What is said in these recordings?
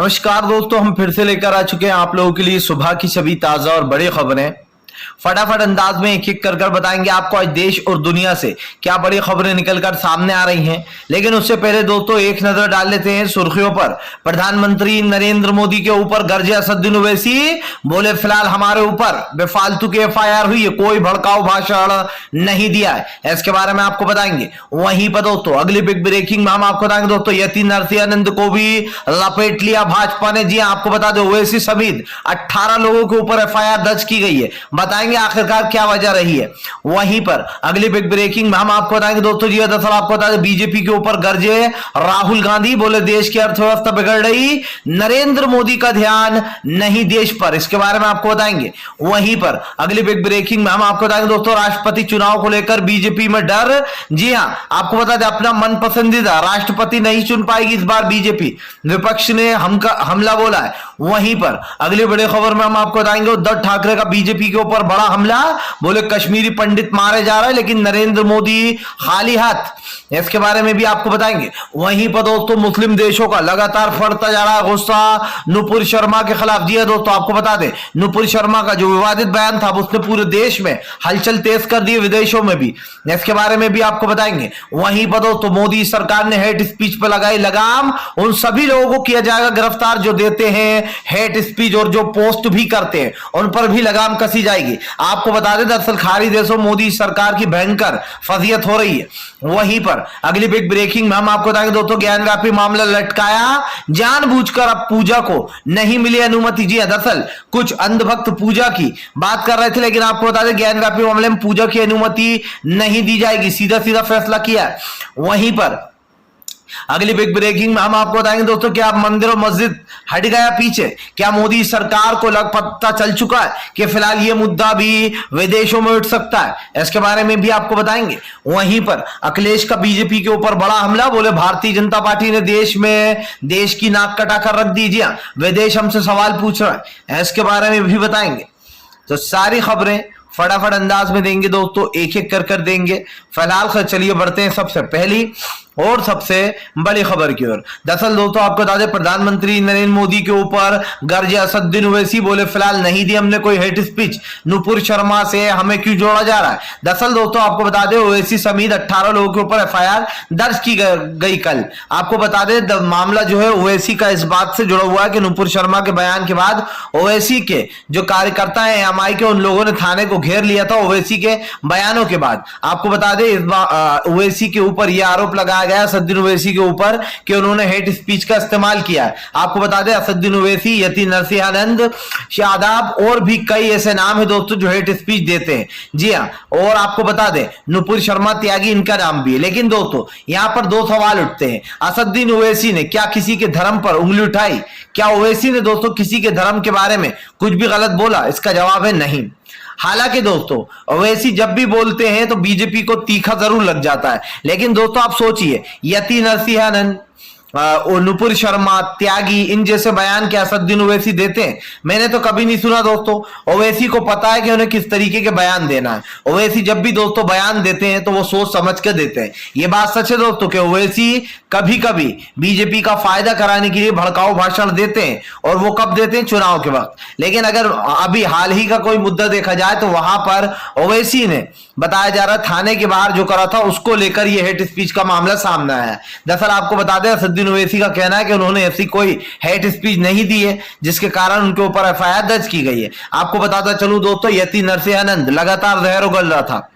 नमस्कार दोस्तों, हम फिर से लेकर आ चुके हैं आप लोगों के लिए सुबह की सभी ताजा और बड़ी खबरें। फटाफट अंदाज में एक एक कर बताएंगे आपको आज देश और दुनिया से क्या बड़ी खबरें निकलकर सामने आ रही हैं। लेकिन उससे पहले दोस्तों एक नजर डाल लेते हैं सुर्खियों पर। प्रधानमंत्री नरेंद्र मोदी के ऊपर गरजे असदुद्दीन ओवैसी, बोले फिलहाल हमारे ऊपर बेफालतू की एफआईआर हुई है, कोई भड़काऊ भाषण नहीं दिया है। इसके बारे में आपको बताएंगे। वहीं पर दोस्तों अगली बिग ब्रेकिंग में हम आपको बताएंगे दोस्तों यति नरसिंहानंद को भी लपेट लिया भाजपा ने। जी आपको बता दो ओवैसी समेत 18 लोगों के ऊपर एफआईआर दर्ज की गई है। बताएंगे आखिरकार क्या वजह रही है। वहीं पर अगली बिग ब्रेकिंग में हम आपको बताएंगे दोस्तों जी दरअसल आपको बता दें बीजेपी के ऊपर गरजे राहुल गांधी, बोले देश की अर्थव्यवस्था बिगड़ रही, नरेंद्र मोदी का ध्यान नहीं देश पर। इसके बारे में आपको बताएंगे। वहीं पर अगली बिग ब्रेकिंग में हम आपको बताएंगे दोस्तों राष्ट्रपति चुनाव को लेकर बीजेपी में डर। जी हां, आपको बता दें अपना मन पसंदीदा राष्ट्रपति नहीं चुन पाएगी इस बार बीजेपी, विपक्ष ने हमला बोला है। वहीं पर अगली बड़ी खबर में हम आपको बताएंगे उद्धव ठाकरे का बीजेपी के ऊपर बड़ा हमला, बोले कश्मीरी पंडित मारे जा रहे हैं लेकिन नरेंद्र मोदी खाली हाथ। इसके बारे में भी आपको बताएंगे। वहीं पर दोस्तों मुस्लिम देशों का लगातार फटता जा रहा गुस्सा नुपुर शर्मा के खिलाफ। जी दोस्तों आपको बता दें नुपुर शर्मा का जो विवादित बयान था उसने पूरे देश में हलचल तेज कर दी, विदेशों में भी। इसके बारे में भी आपको बताएंगे। वहीं पर दोस्तों मोदी सरकार ने हेट स्पीच पर लगाई लगाम, उन सभी लोगों को किया जाएगा गिरफ्तार जो देते हैं हेट स्पीच और जो पोस्ट भी करते हैं उन पर भी लगाम कसी जाएगी। आपको बता दें दरअसल खाड़ी देशों मोदी सरकार की भयंकर फजीयत हो रही है। वहीं पर अगली बिग ब्रेकिंग में हम आपको बताएंगे दोस्तों ज्ञानव्यापी मामला लटकाया, जानबूझकर अब पूजा को नहीं मिली अनुमति। जी दरअसल कुछ अंधभक्त पूजा की बात कर रहे थे लेकिन आपको बता दें ज्ञानव्यापी मामले में पूजा की अनुमति नहीं दी जाएगी, सीधा सीधा फैसला किया है। वहीं पर अगली बिग ब्रेकिंग में हम आपको बताएंगे दोस्तों क्या मंदिर और मस्जिद हट गया पीछे, क्या मोदी सरकार को लग पता चल चुका है कि फिलहाल ये मुद्दा भी विदेशों में उठ सकता है। इसके बारे में भी आपको बताएंगे। वहीं पर अखिलेश का बीजेपी के ऊपर बड़ा हमला, बोले भारतीय जनता पार्टी ने देश की नाक कटा कर रख दीजिए, विदेश हमसे सवाल पूछ रहा है। इसके बारे में भी बताएंगे। तो सारी खबरें फटाफट अंदाज में देंगे दोस्तों, एक एक कर देंगे। फिलहाल चलिए बढ़ते हैं सबसे पहली और सबसे बड़ी खबर की ओर। दरअसल दोस्तों आपको बता दें प्रधानमंत्री नरेंद्र मोदी के ऊपर गरजे असदुद्दीन ओवैसी, बोले फिलहाल नहीं दी हमने कोई हेट स्पीच, नुपुर शर्मा से हमें क्यों जोड़ा जा रहा है। दरअसल दोस्तों आपको बता दें ओवैसी समेत 18 लोगों के ऊपर एफआईआर दर्ज की गई कल। आपको बता दें मामला जो है ओवैसी का इस बात से जुड़ा हुआ है कि नुपुर शर्मा के बयान के बाद ओवैसी के जो कार्यकर्ता है एमआई के, उन लोगों ने थाने को घेर लिया था ओवैसी के बयानों के बाद। आपको बता दें ओवैसी के ऊपर यह आरोप लगाया गया असदुद्दीन ओवैसी के ऊपर कि उन्होंने हेट स्पीच का इस्तेमाल किया है। आपको बता दें असदुद्दीन ओवैसी, यति नरसिंहानंद, शादाब और भी कई ऐसे नाम है दोस्तों जो हेट स्पीच देते हैं। जी हां, और आपको बता दें नुपुर शर्मा त्यागी इनका नाम भी है। लेकिन दोस्तों यहां पर दो सवाल उठते हैं। असदुद्दीन ओवैसी ने क्या किसी के धर्म पर उंगली उठाई? क्या ओवैसी ने दोस्तों किसी के धर्म के बारे में कुछ भी गलत बोला? इसका जवाब है नहीं। हालांकि दोस्तों ओवैसी जब भी बोलते हैं तो बीजेपी को तीखा जरूर लग जाता है। लेकिन दोस्तों आप सोचिए यति नरसिंहानंद, नुपुर शर्मा, त्यागी, इन जैसे बयान के असदुद्दीन ओवैसी देते हैं? मैंने तो कभी नहीं सुना दोस्तों। ओवैसी को पता है कि उन्हें किस तरीके के बयान देना है। ओवैसी जब भी दोस्तों बयान देते हैं तो वो सोच समझ के देते हैं। ये बात सच है दोस्तों कि ओवैसी कभी कभी बीजेपी का फायदा कराने के लिए भड़काऊ भाषण देते हैं, और वो कब देते हैं? चुनाव के वक्त। लेकिन अगर अभी हाल ही का कोई मुद्दा देखा जाए तो वहां पर ओवैसी ने बताया जा रहा थाने के बाहर जो करा था उसको लेकर यह हेट स्पीच का मामला सामने आया। दरअसल आपको बता दें असदुद्दीन ओवैसी का कहना है कि उन्होंने ऐसी कोई हेट स्पीच नहीं दी है जिसके कारण उनके ऊपर एफआईआर दर्ज की गई है। आपको बताता चलूं दोस्तों यति नरसिंहानंद लगातार जहर उगल रहा था,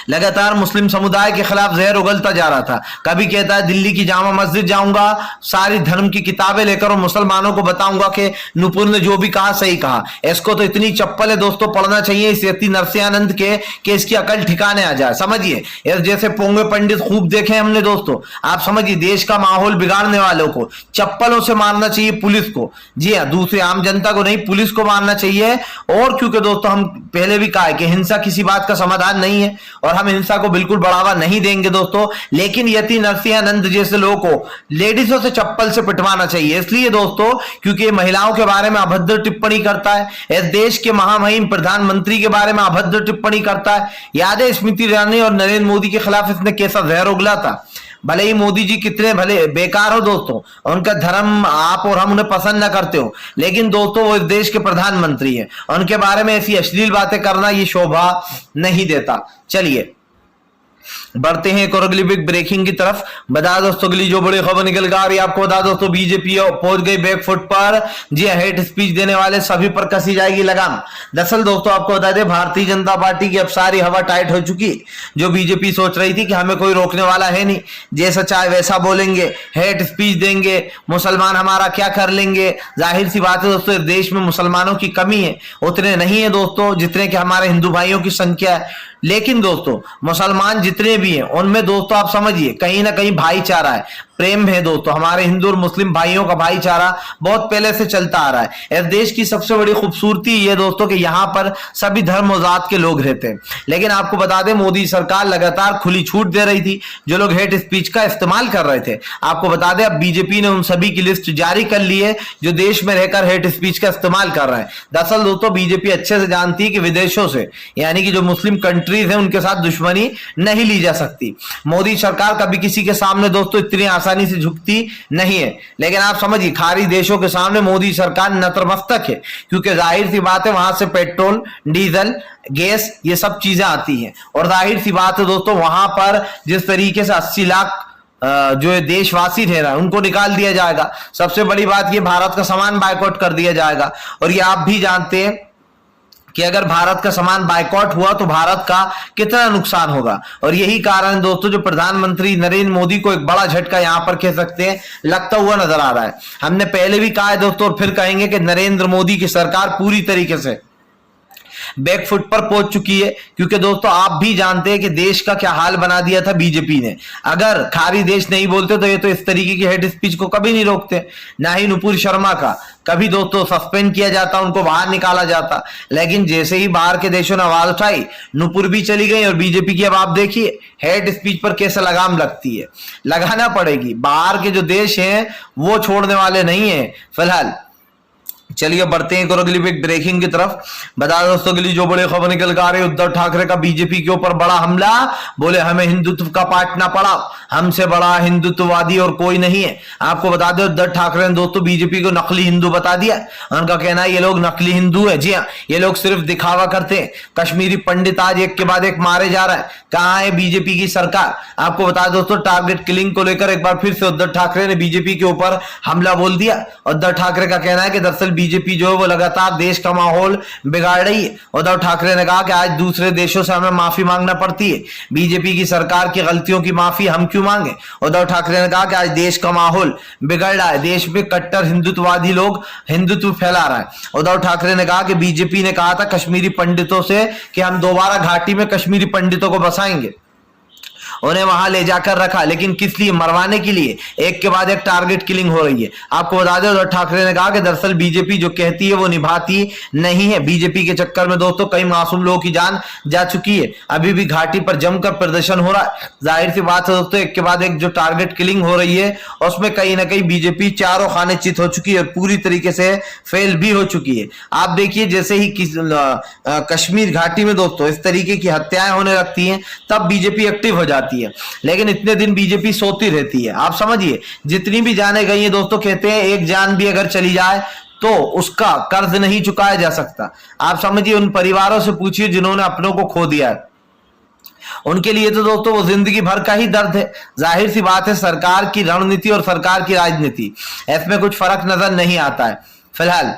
लगातार मुस्लिम समुदाय के खिलाफ जहर उगलता जा रहा था। कभी कहता है दिल्ली की जामा मस्जिद जाऊंगा, सारी धर्म की किताबें लेकर और मुसलमानों को बताऊंगा कि नुपुर ने जो भी कहा सही कहा। इसको तो इतनी चप्पल है दोस्तों पढ़ना चाहिए इस यति नरसिंहानंद के कि इसकी अकल ठिकाने आ जाए। समझिए जैसे पोंगे पंडित खूब देखे हमने दोस्तों। आप समझिए देश का माहौल बिगाड़ने वालों को चप्पलों से मारना चाहिए, पुलिस को। जी हाँ, दूसरी आम जनता को नहीं, पुलिस को मारना चाहिए। और क्योंकि दोस्तों हम पहले भी कहा है कि हिंसा किसी बात का समाधान नहीं है और हम हिंसा को बिल्कुल बढ़ावा नहीं देंगे दोस्तों। लेकिन यति नरसिंहानंद जैसे लोगों को लेडीजों से चप्पल से पिटवाना चाहिए, इसलिए दोस्तों क्योंकि महिलाओं के बारे में अभद्र टिप्पणी करता है, इस देश के महामहिम प्रधानमंत्री के बारे में अभद्र टिप्पणी करता है। याद है स्मृति ईरानी और नरेंद्र मोदी के खिलाफ इसने कैसा जहर उगला था। भले ही मोदी जी कितने भले बेकार हो दोस्तों, उनका धर्म आप और हम उन्हें पसंद ना करते हो, लेकिन दोस्तों वो इस देश के प्रधानमंत्री हैं, उनके बारे में ऐसी अश्लील बातें करना ये शोभा नहीं देता। चलिए बढ़ते हैं एक और अगली बिग ब्रेकिंग की तरफ। बता दोस्तों अगली जो बड़ी खबर निकल कर आ रही है आपको बता दोस्तों, बीजेपी पहुंच गई बैकफुट पर। जी हेट स्पीच देने वाले सभी पर कसी जाएगी लगाम। दरअसल दोस्तों आपको बता दें, भारतीय जनता पार्टी की अब सारी हवा टाइट हो चुकी। जो बीजेपी सोच रही थी कि हमें कोई रोकने वाला है नहीं, जैसा चाहे वैसा बोलेंगे, हेट स्पीच देंगे, मुसलमान हमारा क्या कर लेंगे। जाहिर सी बात है दोस्तों, इस देश में मुसलमानों की कमी है, उतने नहीं है दोस्तों जितने कि हमारे हिंदू भाइयों की संख्या है। लेकिन दोस्तों मुसलमान जितने भी हैं उनमें दोस्तों आप समझिए कहीं ना कहीं भाईचारा है, प्रेम है दोस्तों। हमारे हिंदू और मुस्लिम भाइयों का भाईचारा बहुत पहले से चलता आ रहा है। इस देश की सबसे बड़ी खूबसूरती ये दोस्तों कि यहाँ पर सभी धर्म और जात के लोग रहते हैं। लेकिन आपको बता दें, मोदी सरकार लगातार खुली छूट दे रही थी जो लोग हेट स्पीच का इस्तेमाल कर रहे थे। आपको बता दें अब बीजेपी ने उन सभी की लिस्ट जारी कर ली है जो देश में रहकर हेट स्पीच का इस्तेमाल कर रहे हैं। दरअसल दोस्तों बीजेपी अच्छे से जानती है कि विदेशों से यानी कि जो मुस्लिम कंट्रीज हैं उनके साथ दुश्मनी नहीं ली जा सकती। मोदी सरकार कभी किसी के सामने दोस्तों इतनी आसानी से झुकती नहीं है। लेकिन आप समझिए खाड़ी देशों के सामने मोदी सरकार नतमस्तक है, क्योंकि जाहिर सी बात है वहां से पेट्रोल, डीजल, गैस ये सब चीजें आती हैं। और जाहिर सी बात है दोस्तों वहां पर जिस तरीके से 80 लाख जो देशवासी रह रहा है उनको निकाल दिया जाएगा। सबसे बड़ी बात ये भारत का सामान बायकॉट कर दिया जाएगा। और ये आप भी जानते हैं कि अगर भारत का सामान बायकॉट हुआ तो भारत का कितना नुकसान होगा। और यही कारण दोस्तों जो प्रधानमंत्री नरेंद्र मोदी को एक बड़ा झटका यहां पर कह सकते हैं लगता हुआ नजर आ रहा है। हमने पहले भी कहा है दोस्तों और फिर कहेंगे कि नरेंद्र मोदी की सरकार पूरी तरीके से बैकफुट पर पहुंच चुकी है, क्योंकि दोस्तों आप भी जानते हैं कि देश का क्या हाल बना दिया था बीजेपी ने। अगर खारी देश नहीं बोलते तो ये तो इस तरीके की हेड स्पीच को कभी नहीं रोकते। ना ही नुपुर शर्मा का कभी दोस्तों सस्पेंड किया जाता, उनको बाहर निकाला जाता। लेकिन जैसे ही बाहर के देशों ने आवाज उठाई, नुपुर भी चली गई और बीजेपी की अब आप देखिए हेड स्पीच पर कैसे लगाम लगती है। लगाना पड़ेगी, बाहर के जो देश हैं वो छोड़ने वाले नहीं है फिलहाल। चलिए बढ़ते हैं अगली बिग ब्रेकिंग की तरफ। बता दोस्तों अगली जो बड़ी खबर निकल कर आ रही है, उद्धव ठाकरे का बीजेपी के ऊपर बड़ा हमला। बोले हमें हिंदुत्व का पाठ ना पढ़ा, हमसे बड़ा हिंदुत्ववादी और कोई नहीं है। आपको बता दें उद्धव ठाकरे ने दोस्तों बीजेपी को नकली हिंदू बता दिया। उनका कहना है ये लोग नकली हिंदू है। जी हाँ, ये लोग सिर्फ दिखावा करते हैं। कश्मीरी पंडित आज एक के बाद एक मारे जा रहा है। कहां है बीजेपी की सरकार? आपको बता दोस्तों टारगेट किलिंग को लेकर एक बार फिर से उद्धव ठाकरे ने बीजेपी के ऊपर हमला बोल दिया। उद्धव ठाकरे का कहना है कि दरअसल बीजेपी जो है वो लगातार देश का माहौल बिगाड़ रही है। उद्धव ठाकरे ने कहा कि आज दूसरे देशों से हमें माफी मांगना पड़ती है, बीजेपी की सरकार की गलतियों की माफी हम क्यों मांगे। उद्धव ठाकरे ने कहा कि आज देश का माहौल बिगड़ रहा है, देश में कट्टर हिंदुत्ववादी लोग हिंदुत्व फैला रहा है। उद्धव ठाकरे ने कहा कि बीजेपी ने कहा था कश्मीरी पंडितों से कि हम दोबारा घाटी में कश्मीरी पंडितों को बसाएंगे, उन्हें वहां ले जाकर रखा, लेकिन किस लिए? मरवाने के लिए। एक के बाद एक टारगेट किलिंग हो रही है। आपको बता दें उद्धव ठाकरे ने कहा कि दरअसल बीजेपी जो कहती है वो निभाती नहीं है। बीजेपी के चक्कर में दोस्तों कई मासूम लोगों की जान जा चुकी है। अभी भी घाटी पर जमकर प्रदर्शन हो रहा है। जाहिर सी बात है दोस्तों एक के बाद एक जो टारगेट किलिंग हो रही है उसमें कहीं ना कहीं बीजेपी चारों खाने चित हो चुकी है और पूरी तरीके से फेल भी हो चुकी है। आप देखिए जैसे ही कश्मीर घाटी में दोस्तों इस तरीके की हत्याएं होने लगती हैं तब बीजेपी एक्टिव हो जाती है। लेकिन इतने दिन बीजेपी सोती रहती है। आप समझिए जितनी भी जाने गई है दोस्तों, कहते हैं एक जान भी अगर चली जाए तो उसका कर्ज नहीं चुकाया जा सकता। आप समझिए उन परिवारों से पूछिए जिन्होंने अपनों को खो दिया है, उनके लिए तो दोस्तों वो जिंदगी भर का ही दर्द है। जाहिर सी बात है सरकार की रणनीति और सरकार की राजनीति इसमें कुछ फर्क नजर नहीं आता है फिलहाल।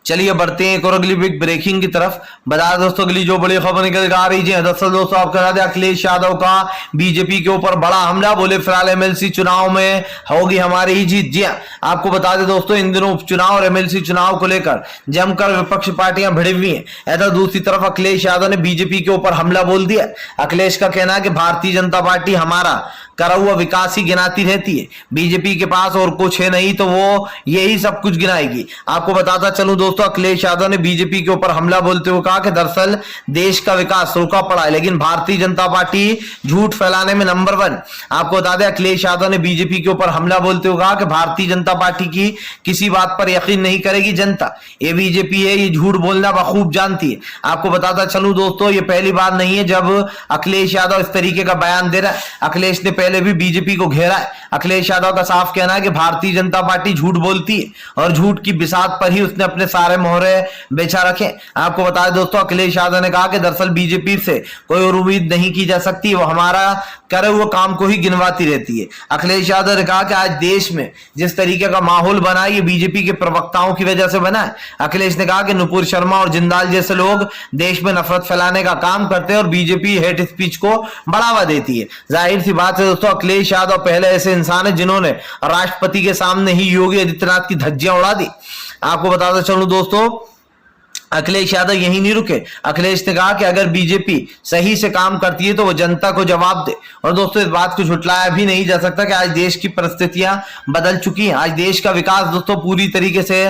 चलिए बढ़ते हैं एक और अगली बिग ब्रेकिंग की तरफ। बता दोस्तों अगली जो बड़ी खबर निकल आ रही है, दरअसल दोस्तों आपको बता दें अखिलेश यादव का बीजेपी के ऊपर बड़ा हमला। बोले फिलहाल एमएलसी चुनाव में होगी हमारी ही जीत। जी हाँ, आपको बता दें दोस्तों इन दिनों उपचुनाव और एमएलसी चुनाव को लेकर जमकर विपक्ष पार्टियां भिड़ी हुई हैं। ऐसा दूसरी तरफ अखिलेश यादव ने बीजेपी के ऊपर हमला बोल दिया। अखिलेश का कहना है कि भारतीय जनता पार्टी हमारा करा हुआ विकास ही गिनाती रहती है, बीजेपी के पास और कुछ है नहीं तो वो यही सब कुछ गिनाएगी। आपको बताता चलूं दोस्तों दोस्तों अखिलेश यादव ने बीजेपी के ऊपर हमला बोलते हुए कहा कि दरअसल देश का विकास रुका पड़ा है, लेकिन भारतीय जनता पार्टी झूठ फैलाने में नंबर 1। आपको बता दें अखिलेश यादव ने बीजेपी के ऊपर हमला बोलते हुए कहा कि भारतीय जनता पार्टी की किसी बात पर यकीन नहीं करेगी जनता, ये बीजेपी है, ये झूठ बोलना बखूब जानती है। आपको बताता चलूं दोस्तों, ये पहली बार नहीं है जब अखिलेश यादव इस तरीके का बयान दे रहा है। अखिलेश ने पहले भी बीजेपी को घेरा है। अखिलेश यादव का साफ कहना है कि भारतीय जनता पार्टी झूठ बोलती है और झूठ की बिसात पर ही उसने अपने सारे मोहरे बेचा रखे। आपको बता दें दोस्तों अखिलेश यादव ने कहा कि दरअसल बीजेपी से कोई और उम्मीद नहीं की जा सकती, वो हमारा करे हुए काम को ही गिनवाती रहती है। अखिलेश यादव ने कहा कि आज देश में जिस तरीके का माहौल बना है ये बीजेपी के प्रवक्ताओं की वजह से बना है। अखिलेश ने कहा कि नुपुर शर्मा और जिंदाल जैसे लोग देश में नफरत फैलाने का काम करते हैं और बीजेपी हेट स्पीच को बढ़ावा देती है। जाहिर सी बात है दोस्तों अखिलेश यादव पहले ऐसे इंसान है जिन्होंने राष्ट्रपति के सामने ही योगी आदित्यनाथ की धज्जियां उड़ा दी। आपको बताते चलूं दोस्तों अखिलेश यादव यही नहीं रुके। अखिलेश ने कहा कि अगर बीजेपी सही से काम करती है तो वो जनता को जवाब दे। और दोस्तों इस बात को झुटलाया भी नहीं जा सकता कि आज देश की परिस्थितियां बदल चुकी हैं। आज देश का विकास दोस्तों पूरी तरीके से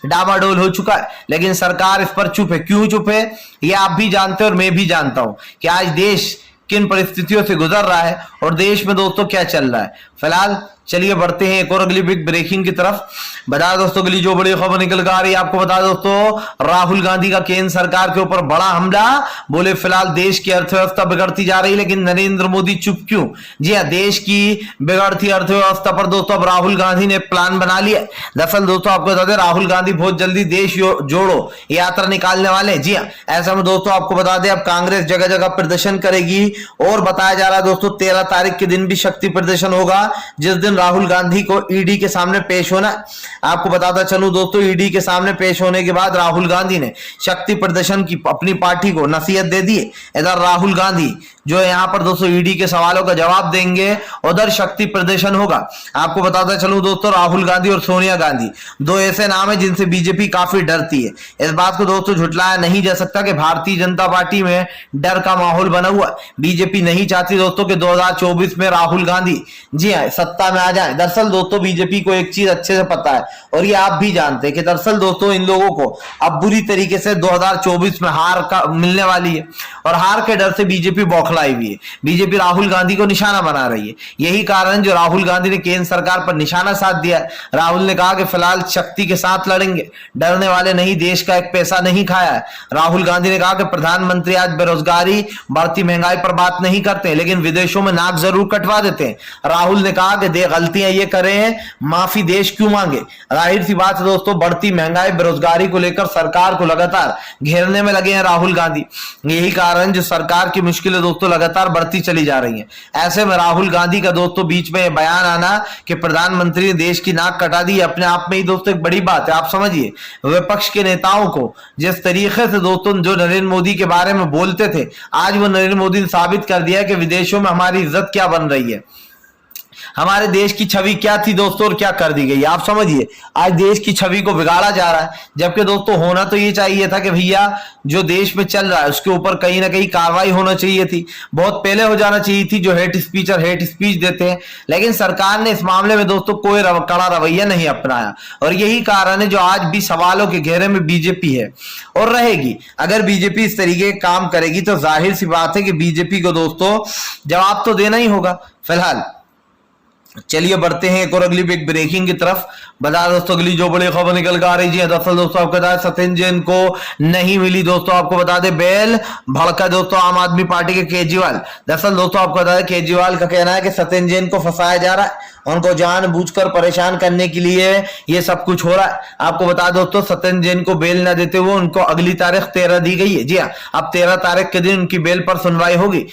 डामाडोल हो चुका है, लेकिन सरकार इस पर चुप है। क्यों चुप है ये आप भी जानते हैं और मैं भी जानता हूं कि आज देश किन परिस्थितियों से गुजर रहा है और देश में दोस्तों क्या चल रहा है। फिलहाल चलिए बढ़ते हैं एक और अगली बिग ब्रेकिंग की तरफ। बता दोस्तों अगली जो बड़ी खबर निकल कर आ रही है, आपको बता दोस्तों राहुल गांधी का केंद्र सरकार के ऊपर बड़ा हमला। बोले फिलहाल देश की अर्थव्यवस्था बिगड़ती जा रही है, लेकिन नरेंद्र मोदी चुप क्यों। जी हाँ, देश की बिगड़ती अर्थव्यवस्था पर दोस्तों अब राहुल गांधी ने प्लान बना लिया। दरअसल दोस्तों आपको बता दें राहुल गांधी बहुत जल्दी देश जोड़ो यात्रा निकालने वाले। जी हाँ, ऐसा में दोस्तों आपको बता दें अब कांग्रेस जगह जगह प्रदर्शन करेगी और बताया जा रहा है दोस्तों 13 तारीख के दिन भी शक्ति प्रदर्शन होगा, जिस दिन राहुल गांधी को ईडी के सामने पेश होना। आपको बताता चलूं दोस्तों ईडी के सामने पेश होने के बाद राहुल गांधी ने शक्ति प्रदर्शन की अपनी पार्टी को नसीहत दे दी। इधर राहुल गांधी जो यहाँ पर दोस्तों ईडी के सवालों का जवाब देंगे, उधर शक्ति प्रदर्शन होगा। आपको बताता चलूं दोस्तों राहुल गांधी और सोनिया गांधी दो ऐसे नाम है जिनसे बीजेपी काफी डरती है। इस बात को दोस्तों झुटलाया नहीं जा सकता कि भारतीय जनता पार्टी में डर का माहौल बना हुआ। बीजेपी नहीं चाहती दोस्तों कि 2024 में राहुल गांधी जी हाँ सत्ता में आ जाए। दरअसल दोस्तों बीजेपी को एक चीज अच्छे से पता है और ये आप भी जानते हैं कि दरअसल दोस्तों इन लोगों को अब बुरी तरीके से 2024 में हार का मिलने वाली है और हार के डर से बीजेपी बौखलाई हुई है। बीजेपी राहुल गांधी को निशाना बना रही है। यही कारण जो राहुल गांधी ने केंद्र सरकार पर निशाना साध दिया। राहुल ने कहा कि फिलहाल शक्ति के साथ लड़ेंगे, डरने वाले नहीं, देश का एक पैसा नहीं खाया है। राहुल गांधी ने कहा कि प्रधानमंत्री आज बेरोजगारी बढ़ती महंगाई पर बात नहीं करते लेकिन विदेशों में नाक जरूर कटवा देते हैं। राहुल ने कहा कि गलतियां ये करे हैं, माफी देश क्यों मांगे। जाहिर सी बात है दोस्तों बढ़ती महंगाई बेरोजगारी को लेकर सरकार को लगातार घेरने में लगे हैं राहुल गांधी। यही कारण जो सरकार की मुश्किलें दोस्तों लगातार बढ़ती चली जा रही हैं। ऐसे में राहुल गांधी का दोस्तों बीच में बयान आना कि प्रधानमंत्री ने देश की नाक कटा दी अपने आप में ही दोस्तों एक बड़ी बात है। आप समझिए विपक्ष के नेताओं को जिस तरीके से दोस्तों जो नरेंद्र मोदी के बारे में बोलते थे, आज वो नरेंद्र मोदी ने साबित कर दिया कि विदेशों में हमारी इज्जत क्या बन रही है, हमारे देश की छवि क्या थी दोस्तों और क्या कर दी गई। आप समझिए आज देश की छवि को बिगाड़ा जा रहा है, जबकि दोस्तों होना तो ये चाहिए था कि भैया जो देश में चल रहा है उसके ऊपर कहीं ना कहीं कार्रवाई होना चाहिए थी, बहुत पहले हो जाना चाहिए थी जो हेट स्पीच और हेट स्पीच देते हैं। लेकिन सरकार ने इस मामले में दोस्तों कोई कड़ा रवैया नहीं अपनाया और यही कारण है जो आज भी सवालों के घेरे में बीजेपी है और रहेगी। अगर बीजेपी इस तरीके के काम करेगी तो जाहिर सी बात है कि बीजेपी को दोस्तों जवाब तो देना ही होगा। फिलहाल चलिए बढ़ते हैं एक और अगली बिग ब्रेकिंग की तरफ। बता दोस्तों अगली जो बड़ी खबर निकल कर आ रही है, दरअसल दोस्तों आपको बता सत्येंद्र जैन को नहीं मिली दोस्तों आपको बता दे बेल। भड़का दोस्तों आम आदमी पार्टी के केजरीवाल। दरअसल दोस्तों आपको बता दें केजरीवाल का कहना है कि सत्येंद्र जैन को फंसाया जा रहा है, उनको जानबूझकर परेशान करने के लिए ये सब कुछ हो रहा है। आपको बता दोस्तों सत्येंद्र जैन को बेल न देते हुए उनको अगली तारीख 13 दी गई है। जी हाँ, अब 13 तारीख के दिन उनकी बेल पर सुनवाई होगी।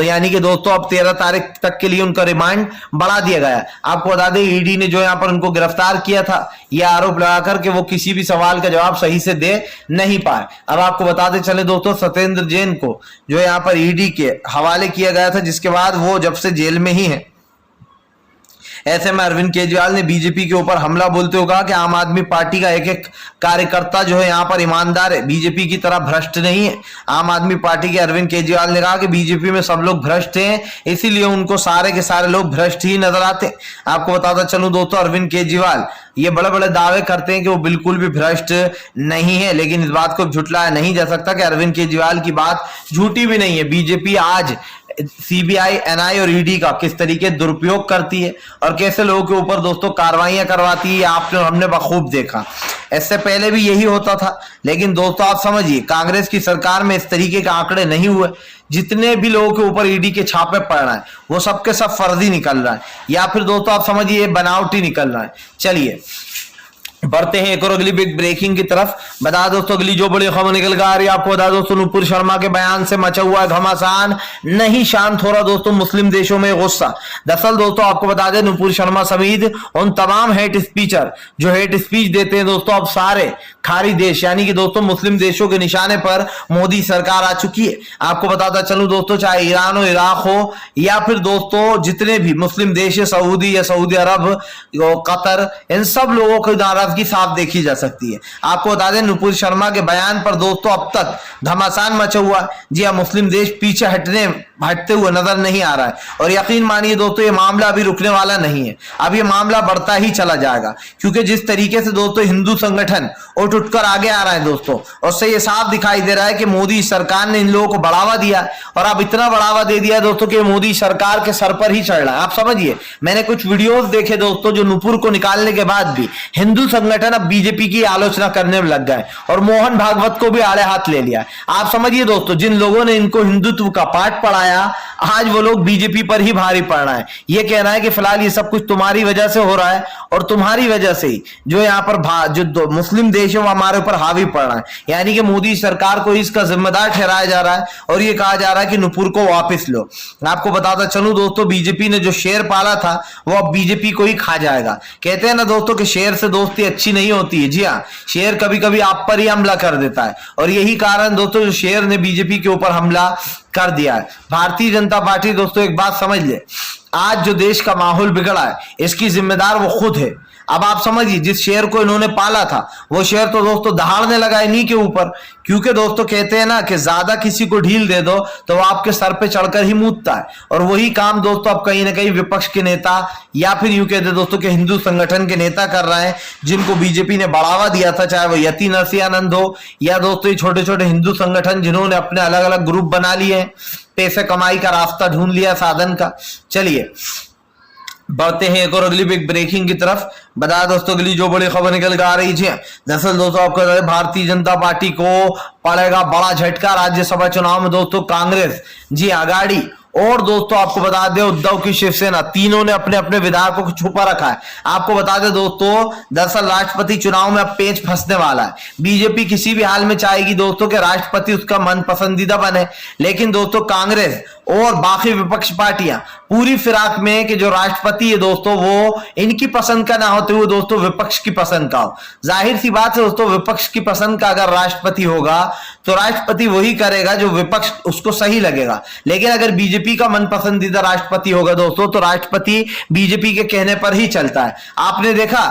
यानी कि दोस्तों अब 13 तारीख तक के लिए उनका रिमांड बढ़ा दिया गया। आपको बता दें ईडी ने जो यहाँ पर उनको गिरफ्तार किया था यह आरोप लगाकर कि वो किसी भी सवाल का जवाब सही से दे नहीं पाए। अब आपको बताते चले दोस्तों सत्येंद्र जैन को जो यहाँ पर ईडी के हवाले किया गया था, जिसके बाद वो जब से जेल में ही है। ऐसे में अरविंद केजरीवाल ने बीजेपी के ऊपर हमला बोलते हुए कहा कि आम आदमी पार्टी का एक एक कार्यकर्ता जो है यहाँ पर ईमानदार है, बीजेपी की तरह भ्रष्ट नहीं है। आम आदमी पार्टी के अरविंद केजरीवाल ने कहा कि बीजेपी में सब लोग भ्रष्ट हैं, इसीलिए उनको सारे के सारे लोग भ्रष्ट ही नजर आते हैं। आपको बताता चलूं दोस्तों, अरविंद केजरीवाल ये बड़े बड़े दावे करते हैं कि वो बिल्कुल भी भ्रष्ट नहीं है, लेकिन इस बात को झुटलाया नहीं जा सकता कि अरविंद केजरीवाल की बात झूठी भी नहीं है। बीजेपी आज सीबीआई, एनआई और ईडी का किस तरीके दुरुपयोग करती है और कैसे लोगों के ऊपर दोस्तों कार्रवाइयां करवाती है, हमने बखूब देखा। इससे पहले भी यही होता था, लेकिन दोस्तों आप समझिए कांग्रेस की सरकार में इस तरीके के आंकड़े नहीं हुए। जितने भी लोगों के ऊपर ईडी के छापे पड़ रहे हैं वो सबके सब फर्जी निकल रहा है, या फिर दोस्तों आप समझिए बनावटी निकल रहा है। चलिए बढ़ते हैं एक और अगली बिग ब्रेकिंग की तरफ। बता दोस्तों अगली जो बड़ी खबर निकल कर आ रही है आपको बता दोस्तों, नुपुर शर्मा के बयान से मचा हुआ घमासान, नहीं शांत हो रहा दोस्तों मुस्लिम देशों में गुस्सा। दरअसल दोस्तों आपको बता दें, नुपुर शर्मा समेत उन तमाम हेट स्पीचर जो हेट स्पीच देते हैं दोस्तों, अब सारे खारी देश यानी कि दोस्तों मुस्लिम देशों के निशाने पर मोदी सरकार आ चुकी है। आपको बताता चलूं दोस्तों, चाहे ईरान हो, इराक हो, या फिर दोस्तों जितने भी मुस्लिम देश है, सऊदी या सऊदी अरब, कतर, इन सब लोगों की नाराजगी साफ देखी जा सकती है। आपको बता दें नुपुर शर्मा के बयान पर दोस्तों अब तक घमासान मचा हुआ। जी हाँ, मुस्लिम देश पीछे हटते हुए नजर नहीं आ रहा है, और यकीन मानिए दोस्तों ये मामला अभी रुकने वाला नहीं है, अब ये मामला बढ़ता ही चला जाएगा, क्योंकि जिस तरीके से दोस्तों हिंदू संगठन उठकर आगे आ रहा है दोस्तों, उससे ये साफ दिखाई दे रहा है कि मोदी सरकार ने इन लोगों को बढ़ावा दिया, और अब इतना बढ़ावा दे दिया दोस्तों कि मोदी सरकार के सर पर ही चढ़ रहा है। आप समझिए, मैंने कुछ वीडियोस देखे दोस्तों जो नुपुर को निकालने के बाद भी हिंदू संगठन अब बीजेपी की आलोचना करने में लग गए और मोहन भागवत को भी आड़े हाथ ले लिया। आप समझिए दोस्तों, जिन लोगों ने इनको हिंदुत्व का पाठ पढ़ाया आज वो लोग बीजेपी पर ही भारी पड़ रहा है। ये कहना है कि फिलहाल ये सब कुछ तुम्हारी वजह से हो रहा है, और तुम्हारी वजह से ही जो यहाँ पर जो मुस्लिम देश है वो हमारे ऊपर हावी पड़ रहा है, यानी कि मोदी सरकार को इसका जिम्मेदार ठहराया जा रहा है, और ये कहा जा रहा है कि नुपुर को वापस लो। आपको बताता चलूं दोस्तों, बीजेपी ने जो शेर पाला था वो अब बीजेपी को ही खा जाएगा। कहते हैं ना दोस्तों कि शेर से दोस्ती अच्छी नहीं होती है। जी हाँ, शेर कभी कभी आप पर ही हमला कर देता है, और यही कारण दोस्तों जो शेर ने बीजेपी के ऊपर हमला कर दिया है। भारतीय जनता पार्टी दोस्तों एक बात समझ ले, आज जो देश का माहौल बिगड़ा है इसकी जिम्मेदार वो खुद है। अब आप समझिए, जिस शेर को इन्होंने पाला था वो शेर तो दोस्तों दहाड़ने लगा इन्हीं के ऊपर, क्योंकि दोस्तों कहते हैं ना कि ज्यादा किसी को ढील दे दो तो वो आपके सर पे चढ़कर ही मूतता है, और वही काम दोस्तों अब कहीं ना कहीं विपक्ष के नेता या फिर यूं कहते दोस्तों कि हिंदू संगठन के नेता कर रहे हैं, जिनको बीजेपी ने बढ़ावा दिया था, चाहे वो यति नरसिंहानंद हो या दोस्तों ये छोटे छोटे हिंदू संगठन जिन्होंने अपने अलग अलग ग्रुप बना लिए हैं, पैसे कमाई का रास्ता ढूंढ लिया साधन का। चलिए बढ़ते हैं एक और अगली बिग ब्रेकिंग की तरफ। बता दोस्तों अगली जो बड़ी खबर निकल कर आ रही है, दरअसल दोस्तों आपको भारतीय जनता पार्टी को पड़ेगा बड़ा झटका राज्यसभा चुनाव में दोस्तों। कांग्रेस जी आगाड़ी और दोस्तों आपको बता दें उद्धव की शिवसेना तीनों ने अपने अपने विधायकों को छुपा रखा है। आपको बता दें दोस्तों, दरअसल राष्ट्रपति चुनाव में अब पेच फंसने वाला है। बीजेपी किसी भी हाल में चाहेगी दोस्तों कि राष्ट्रपति उसका मन पसंदीदा बने, लेकिन दोस्तों कांग्रेस और बाकी विपक्ष पार्टियां पूरी फिराक में कि जो राष्ट्रपति है दोस्तों वो इनकी पसंद का ना होते हुए दोस्तों विपक्ष की पसंद का हो। जाहिर सी बात है दोस्तों, विपक्ष की पसंद का अगर राष्ट्रपति होगा तो राष्ट्रपति वही करेगा जो विपक्ष उसको सही लगेगा, लेकिन अगर बीजेपी का मन पसंदीदा राष्ट्रपति होगा दोस्तों तो राष्ट्रपति बीजेपी के कहने पर ही चलता है। आपने देखा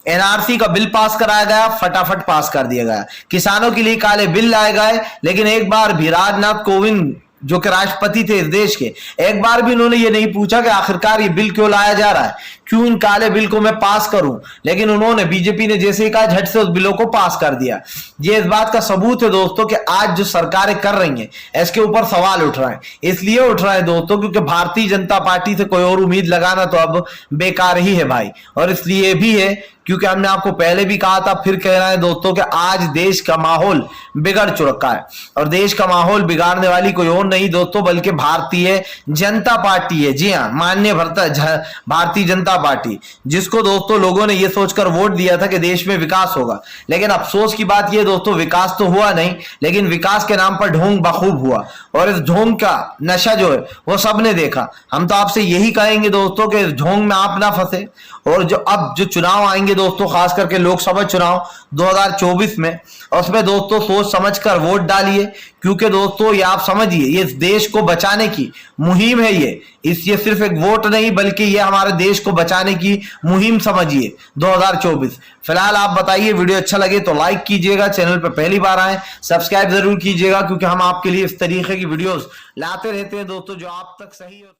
एनआरसी का बिल पास कराया गया, फटाफट पास कर दिया गया। किसानों के लिए काले बिल लाए गए, लेकिन एक बार भी राजनाथ कोविंद जो कि राष्ट्रपति थे इस देश के, एक बार भी उन्होंने ये नहीं पूछा कि आखिरकार ये बिल क्यों लाया जा रहा है, क्यों इन काले बिल को मैं पास करूं, लेकिन उन्होंने बीजेपी ने जैसे ही कहा झट से उस बिलों को पास कर दिया। ये इस बात का सबूत है दोस्तों कि आज जो सरकारें कर रही हैं इसके ऊपर सवाल उठ रहा है। इसलिए उठ रहा है दोस्तों क्योंकि भारतीय जनता पार्टी से कोई और उम्मीद लगाना तो अब बेकार ही है भाई, और इसलिए भी है क्योंकि हमने आपको पहले भी कहा था, फिर कह रहे हैं दोस्तों कि आज देश का माहौल बिगड़ चुका है, और देश का माहौल बिगाड़ने वाली कोई और नहीं दोस्तों बल्कि भारतीय जनता पार्टी है। जी हाँ, माननीय भारतीय जनता पार्टी, जिसको दोस्तों लोगों ने यह सोचकर वोट दिया था कि देश में विकास होगा, लेकिन अफसोस की बात यह दोस्तों विकास तो हुआ नहीं, लेकिन विकास के नाम पर ढोंग बखूब हुआ, और इस ढोंग का नशा जो है वो सबने देखा। हम तो आपसे यही कहेंगे दोस्तों कि इस ढोंग में आप ना फंसे, और जो अब जो चुनाव आएंगे दोस्तों, खास करके लोकसभा चुनाव 2024 में, उसमें दोस्तों सोच समझ कर वोट डालिए, क्योंकि दोस्तों ये आप समझिए, ये देश को बचाने की मुहिम है। ये सिर्फ एक वोट नहीं, बल्कि ये हमारे देश को बचाने की मुहिम समझिए 2024। फिलहाल आप बताइए, वीडियो अच्छा लगे तो लाइक कीजिएगा, चैनल पर पहली बार आए सब्सक्राइब जरूर कीजिएगा, क्योंकि हम आपके लिए इस तरीके की वीडियोस लाते रहते हैं दोस्तों जो आप तक सही हो।